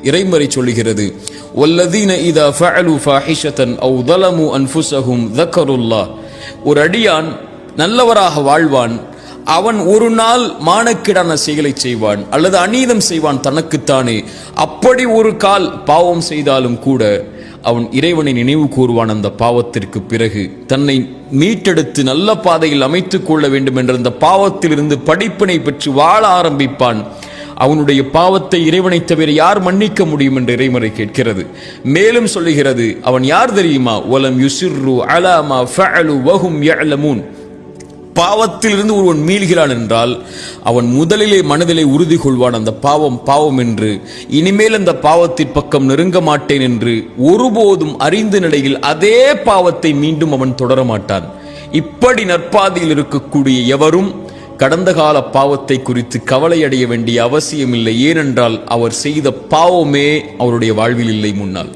இறைமறை சொல்லுகிறது, வல்லதீன இதா ஃபஅலு ஃபாஹிஷதன் அவ் ظلموا அன்ஃபுஸஹும் ذكروا. ஒரு அடியான் நல்லவராக வாழ்வான், அவன் ஒரு நாள் மானக்கேடான செயலை செய்வான் அல்லது அநீதம் செய்வான் தனக்குத்தானே. அப்படி ஒரு கால் பாவம் செய்தாலும் கூட அவன் இறைவனை நினைவு கூறுவான். அந்த பாவத்திற்கு பிறகு தன்னை மீட்டெடுத்து நல்ல பாதையில் அமைத்துக் கொள்ள வேண்டும் என்ற அந்த பாவத்திலிருந்து படிப்பினை பெற்று வாழ ஆரம்பிப்பான். அவனுடைய பாவத்தை இறைவனை தவிர யார் மன்னிக்க முடியும் என்று இறைமறை கேட்கிறது. மேலும் சொல்லுகிறது, அவன் யார் தெரியுமா? வலம் யுசிர்ரு அலா மா ஃபஅலு வஹும் யஅலமூன். பாவத்திலிருந்து ஒருவன் மீள்கிறான் என்றால் அவன் முதலிலே மனதிலே உறுதி கொள்வான், அந்த பாவம் பாவம் என்று, இனிமேல் அந்த பாவத்தின் பக்கம் நெருங்க மாட்டேன் என்று. ஒருபோதும் அறிந்த நிலையில் அதே பாவத்தை மீண்டும் அவன் தொடர மாட்டான். இப்படி நற்பாதையில் இருக்கக்கூடிய எவரும் கடந்த கால பாவத்தை குறித்து கவலை அடைய வேண்டிய அவசியமில்லை. ஏனென்றால் அவர் செய்த பாவமே அவருடைய வாழ்வில் இல்லை முன்னால்.